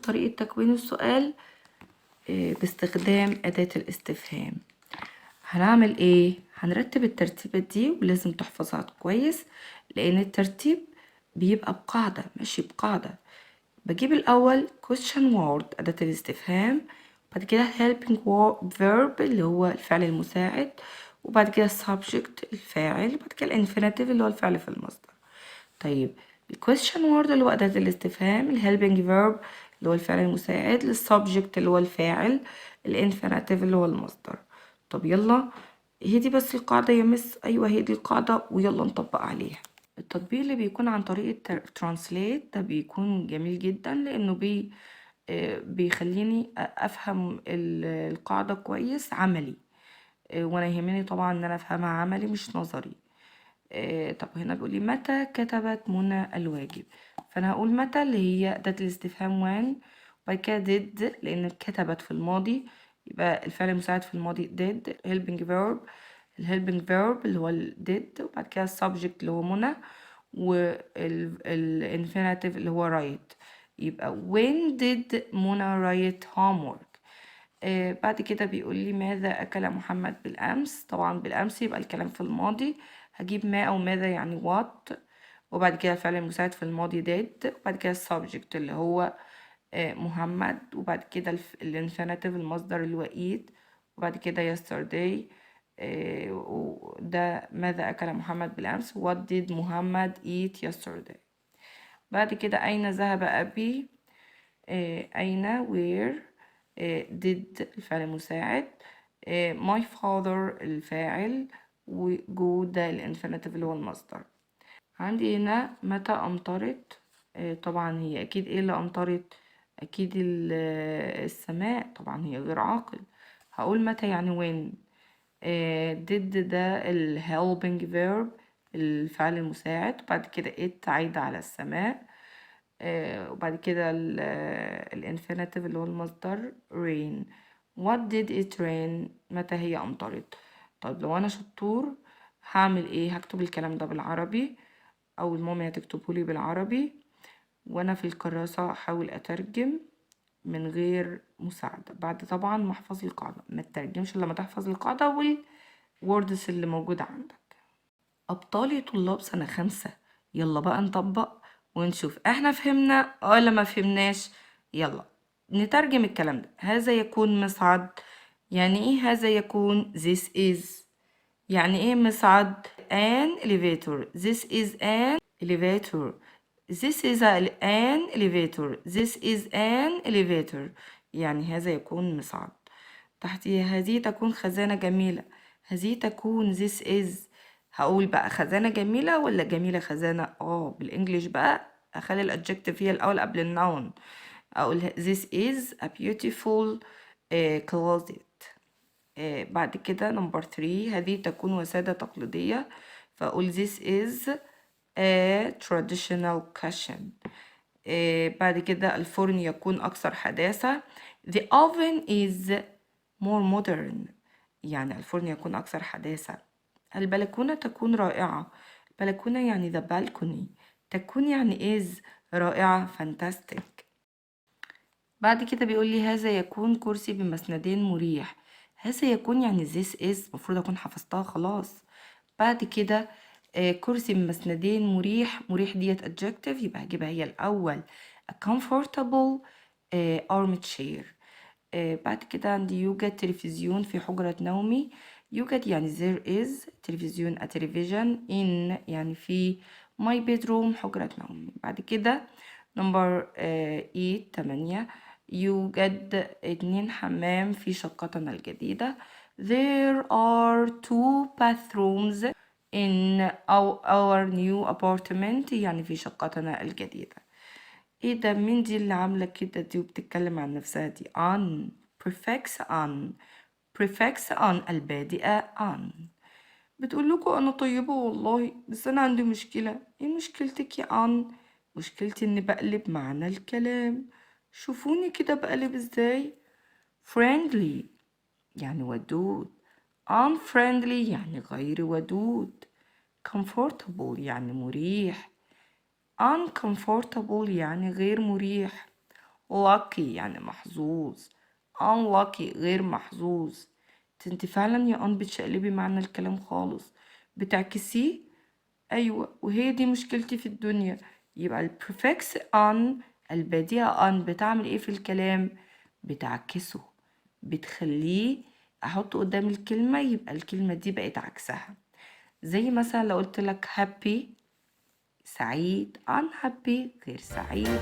طريقة تكوين السؤال باستخدام أداة الاستفهام. هنعمل ايه؟ هنرتب الترتيبات دي ولازم تحفظها كويس، لأن الترتيب بيبقى بقاعدة، ماشي بقاعدة. بجيب الأول question word أداة الاستفهام، بعد كده helping verb اللي هو الفعل المساعد، وبعد كده subject الفاعل، وبعد كده infinitive اللي هو الفعل في المصدر. طيب الquestion word اللي هو أداة الاستفهام، الhelping verb اللي هو الفعل المساعد، السبجكت اللي هو الفاعل، الانفينيتيف اللي هو المصدر. طب يلا، هي دي بس القاعدة يا مس؟ أيوة هي دي القاعدة، ويلا نطبق عليها. التطبيق اللي بيكون عن طريق الترانسليت ده بيكون جميل جدا، لأنه بيخليني أفهم القاعدة كويس عملي، وأنا يهمني طبعا إن أنا أفهمها عملي مش نظري. طب هنا بيقول لي متى كتبت منى الواجب، فانا هقول متى اللي هي أداة الاستفهام when، وبعد كده did لان كتبت في الماضي، يبقى الفعل المساعد في الماضي did. helping verb، الhelping verb اللي هو did، وبعد كده subject اللي هو منى، والinfinitive اللي هو write. يبقى when did منى write homework. بعد كده بيقول لي ماذا أكل محمد بالأمس. طبعا بالأمس يبقى الكلام في الماضي، هجيب ما أو ماذا يعني what، وبعد كده الفعل المساعد في الماضي did، وبعد كده السبجكت اللي هو محمد، وبعد كده الانفينيتيف المصدر اللي هو eat، وبعد كده yesterday. ده ماذا أكل محمد بالأمس، what did محمد eat yesterday. بعد كده أين ذهب أبي، أين where، did الفعل المساعد، my father الفاعل، وجو ده الانفينيتيف اللي هو المصدر. عندي هنا متى أمطرت. طبعا هي أكيد ايه اللي أمطرت؟ أكيد السماء، طبعا هي غير عاقل. هقول متى يعني when. did ده helping verb الفعل المساعد، وبعد كده it عايدة على السماء، وبعد كده الانفينيتيف اللي هو المصدر rain. what did it rain، متى هي أمطرت. طيب لو أنا شطور هعمل ايه؟ هكتب الكلام ده بالعربي، أو الماما هتكتبهولي بالعربي، وأنا في الكراسة هحاول أترجم من غير مساعدة، بعد طبعا ما احفظ القاعدة. ما تترجمش إلا لما تحفظ القاعدة والوردز اللي موجودة عندك. أبطالي طلاب سنة 5، يلا بقى نطبق ونشوف احنا فهمنا ولا ما فهمناش. يلا نترجم الكلام ده. هذا يكون مصعد، يعني ايه هذا يكون؟ this is. يعني ايه مصعد؟ an elevator. this is an elevator. this is an elevator. this is an elevator. يعني هذا يكون مصعد. تحتيه هذه تكون خزانة جميلة. هذه تكون this is. هقول بقى خزانة جميلة ولا جميلة خزانة؟ بالانجليش بقى اخلي الادجكتيف هي الاول قبل النون. اقول this is a beautiful closet. بعد كده نمبر 3، هذه تكون وسادة تقليدية، فأقول this is a traditional kitchen. بعد كده الفرن يكون أكثر حداثة. the oven is more modern، يعني الفرن يكون أكثر حداثة. البلكونة تكون رائعة. البلكونة يعني the balcony. تكون يعني is رائعة fantastic. بعد كده بيقول لي هذا يكون كرسي بمسندين مريح. هذا يكون يعني this is، المفروض أكون حفظتها خلاص. بعد كده كرسي بمسندين مريح. مريح ديت adjective، يبقى هجيبها هي الأول a comfortable armchair. بعد كده عندي يوجد تلفزيون في حجرة نومي. يوجد يعني there is، تلفزيون a television، in يعني في my bedroom حجرة نومي. بعد كده نمبر 8 يوجد 2 حمام في شقتنا الجديدة. There are 2 bathrooms in our new apartment، يعني في شقتنا الجديدة. ايه ده؟ مين دي اللي عاملة كده دي وبتتكلم عن نفسها دي؟ on prefix on. prefix on البادئة on. بتقول لكم انا طيبة والله، بس انا عندي مشكلة. ايه مشكلتك يا on؟ مشكلتي اني بقلب معنى الكلام. شوفوني كده بقلب ازاي. friendly يعني ودود. unfriendly يعني غير ودود. comfortable يعني مريح. uncomfortable يعني غير مريح. lucky يعني محظوظ، unlucky غير محظوظ. انت فعلا يا بتشقلبي معنى الكلام خالص، بتعكسيه. ايوه، وهي دي مشكلتي في الدنيا. يبقى البريفكس ان، البديهة ان، بتعمل ايه في الكلام؟ بتعكسه، بتخليه احطه قدام الكلمة يبقى الكلمة دي بقت عكسها. زي مثلا لو قلت لك happy سعيد، unhappy غير سعيد.